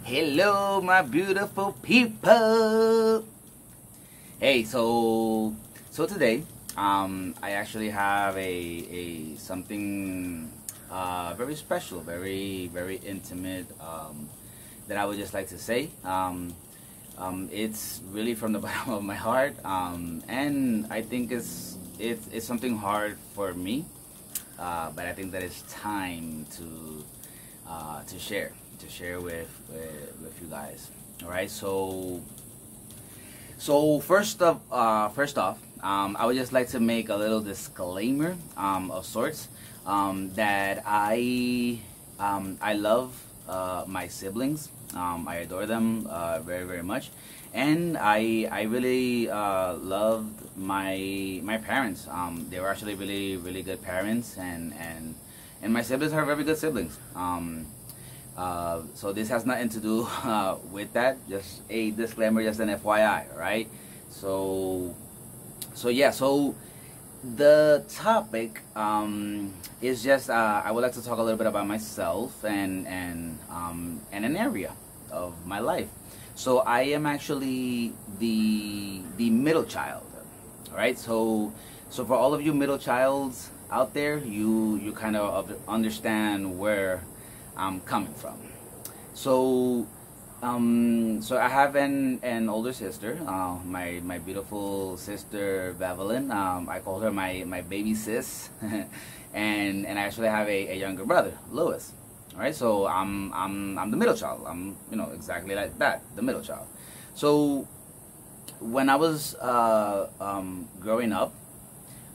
Hello, my beautiful people. Hey, so today, I actually have a something very special, very intimate, that I would just like to say. It's really from the bottom of my heart, and I think it's something hard for me, but I think that it's time to share with you guys. All right, so first off, I would just like to make a little disclaimer of sorts, that I love my siblings. I adore them very much, and I really loved my parents. They were actually really good parents, and my siblings are very good siblings. So this has nothing to do with that. Just a disclaimer, just an FYI, right? So yeah. So the topic is just I would like to talk a little bit about myself and an area of my life. So I am actually the middle child. All right. So for all of you middle childs out there, you kind of understand where I'm coming from. So so I have an older sister, my beautiful sister Bevelyn. I call her my baby sis, and I actually have a younger brother, Lewis. All right, so I'm the middle child. I'm exactly like that, the middle child. So when I was growing up,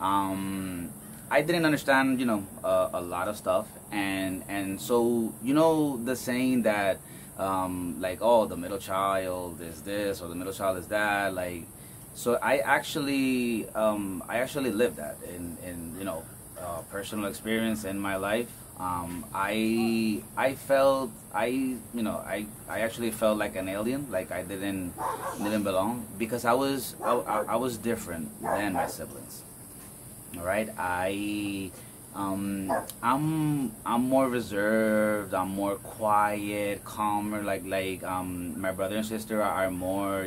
I didn't understand, a lot of stuff, and so the saying that like, oh, the middle child is this or the middle child is that, like, so I actually lived that in personal experience in my life. I felt I actually felt like an alien, like I didn't belong, because I was different than my siblings. All right, I'm more reserved. I'm more quiet, calmer. Like my brother and sister are more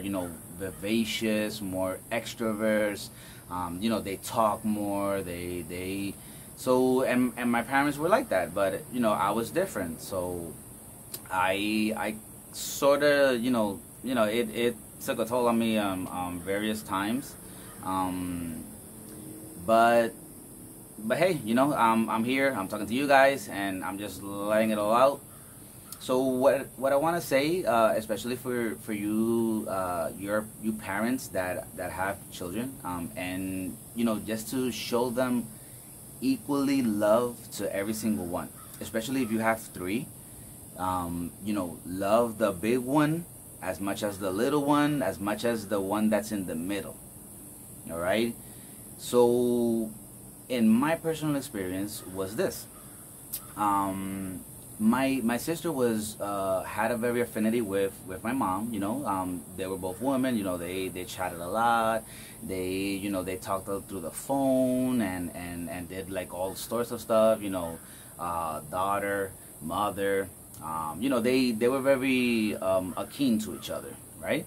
vivacious, more extroverts. They talk more. They so and my parents were like that, but I was different. So I sort of it took a toll on me various times. But hey, I'm here. I'm talking to you guys, and I'm just letting it all out. So what I want to say, especially for you, you parents that have children, and just to show them equally love to every single one, especially if you have three. Love the big one as much as the little one, as much as the one that's in the middle. All right. So, in my personal experience was this. My sister was had a very affinity with my mom. They were both women. They chatted a lot. They talked through the phone and did like all sorts of stuff. Daughter, mother. They were very akin to each other, right?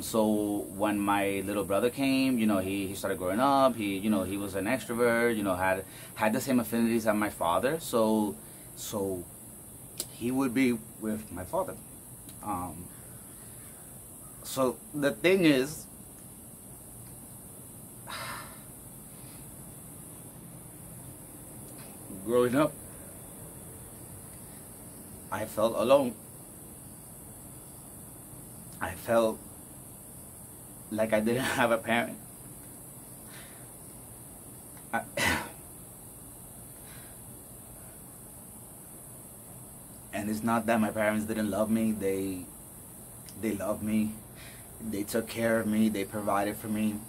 So when my little brother came, he started growing up. He was an extrovert. Had the same affinities as my father. So he would be with my father. So the thing is, growing up, I felt alone. I felt like I didn't have a parent. And it's not that my parents didn't love me. They loved me. They took care of me. They provided for me.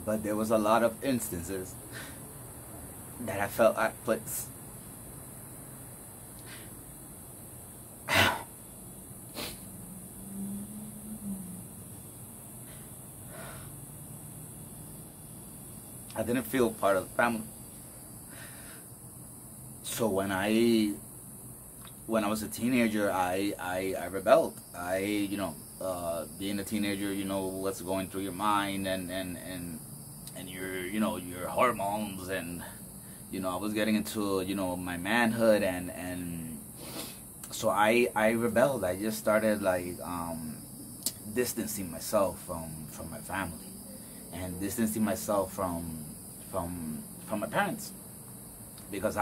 But there was a lot of instances that I felt at place. I didn't feel part of the family. So when I when I was a teenager, I rebelled. Being a teenager, what's going through your mind, and your, your hormones, and I was getting into, my manhood, and so I rebelled. I just started like distancing myself from my family, and distancing myself from my parents, because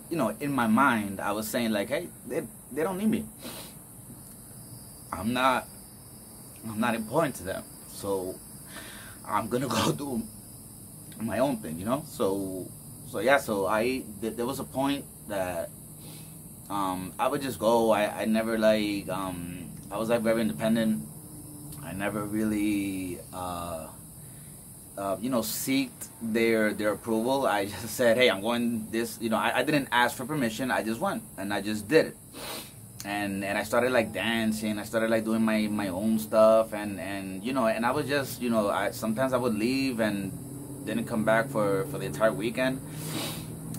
in my mind I was saying like, hey, they don't need me. I'm not important to them, so I'm gonna go do my own thing, So yeah, so there was a point that I would just go. I never like I was like very independent. I never really seeked their approval. I just said, hey, I'm going this. I didn't ask for permission. I just went and I just did it. And I started like dancing. I started like doing my own stuff, and I was just, sometimes I would leave and didn't come back for the entire weekend,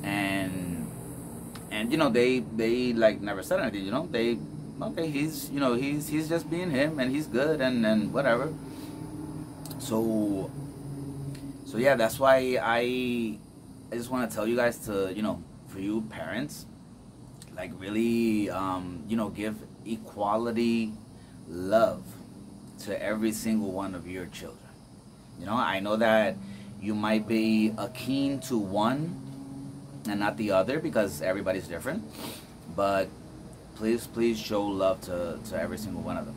and they like never said anything. They, okay, he's just being him, and he's good, and whatever. So yeah, that's why I just want to tell you guys to, for you parents, like really give equality love to every single one of your children. I know that you might be keen to one and not the other, because everybody's different, but please show love to every single one of them.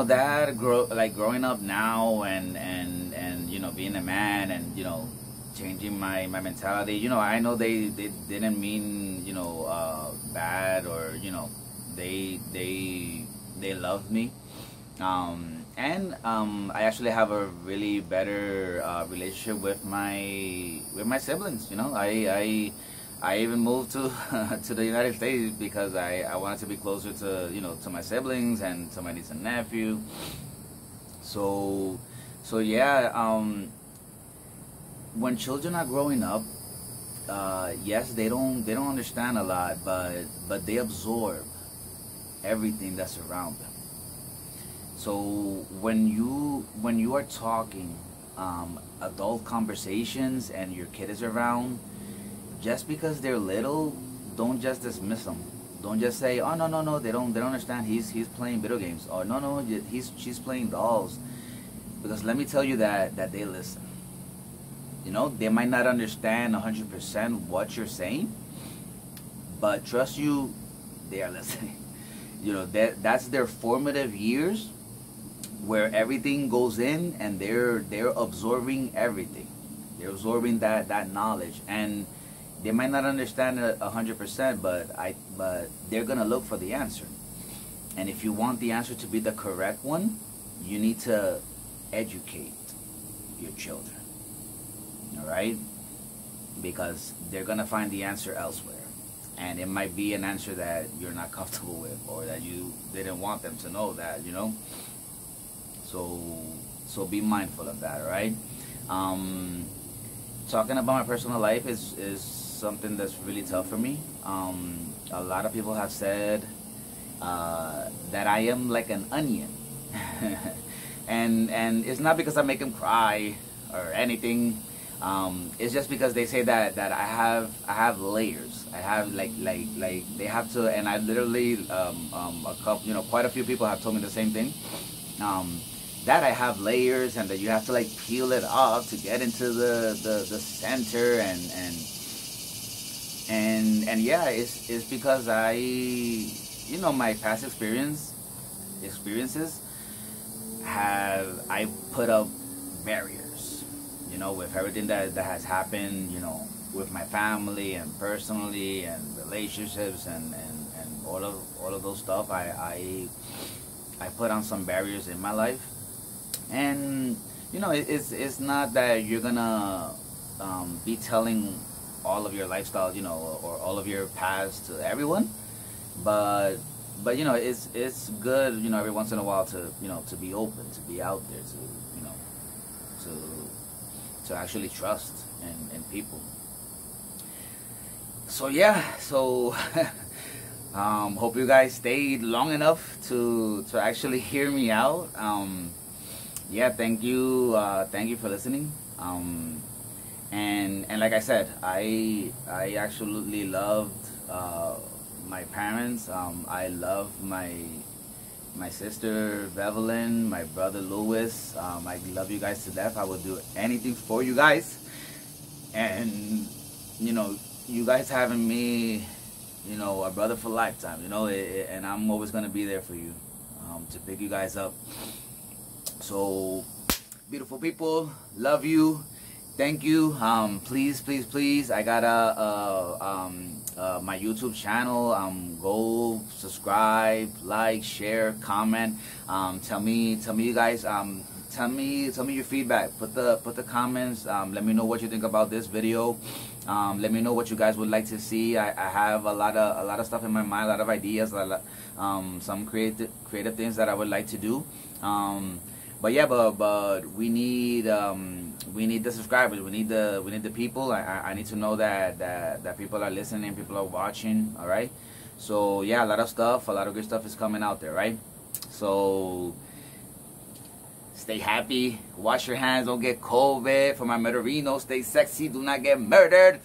That growing up now, and being a man, and changing my mentality. I know they didn't mean bad, or they love me, and I actually have a really better relationship with my siblings. I even moved to to the United States because I wanted to be closer to to my siblings and to my niece and nephew. So yeah, when children are growing up, yes, they don't understand a lot, but they absorb everything that's around them. So when you are talking adult conversations and your kid is around, just because they're little, don't just dismiss them. Don't just say, oh, no, they don't understand. He's playing video games, or no, she's playing dolls. Because let me tell you that they listen. They might not understand 100% what you're saying, but trust you, they are listening. That's their formative years, where everything goes in, and they're absorbing everything. They're absorbing that knowledge, and they might not understand it 100%, but they're gonna look for the answer. And if you want the answer to be the correct one, you need to educate your children. All right? Because they're gonna find the answer elsewhere, and it might be an answer that you're not comfortable with, or that you didn't want them to know that. So be mindful of that. All right? Talking about my personal life is something that's really tough for me. A lot of people have said that I am like an onion, and it's not because I make them cry or anything. It's just because they say that I have layers. I have like they have to, and I literally a couple, quite a few people have told me the same thing. That I have layers, and that you have to like peel it off to get into the center, and yeah, it's because my past experiences I put up barriers, with everything that has happened, with my family, and personally, and relationships, and all of those stuff. I put on some barriers in my life, and it's not that you're gonna be telling all of your lifestyle, or all of your past to everyone, but it's good, every once in a while to to be open, to be out there, to actually trust in people. So yeah, so hope you guys stayed long enough to actually hear me out. Yeah, thank you for listening. And like I said, I absolutely loved my parents. I love my sister Bevelyn, my brother Louis. I love you guys to death. I would do anything for you guys. And you know, you guys having me, you know, a brother for lifetime. You know, and I'm always gonna be there for you, to pick you guys up. So, beautiful people, love you. Thank you. Please, please, please. I got my YouTube channel. Go subscribe, like, share, comment. Tell me, you guys. Tell me your feedback. Put the comments. Let me know what you think about this video. Let me know what you guys would like to see. I have a lot of stuff in my mind, a lot of ideas, some creative things that I would like to do. But yeah, but we need the subscribers. We need the people. I need to know that people are listening, people are watching. All right. So yeah, a lot of good stuff is coming out there, right? So stay happy. Wash your hands. Don't get COVID. For my murderinos, stay sexy. Do not get murdered.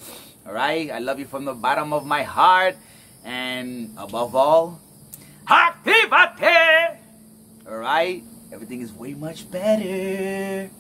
All right. I love you from the bottom of my heart, and above all, activate. All right. Everything is way much better.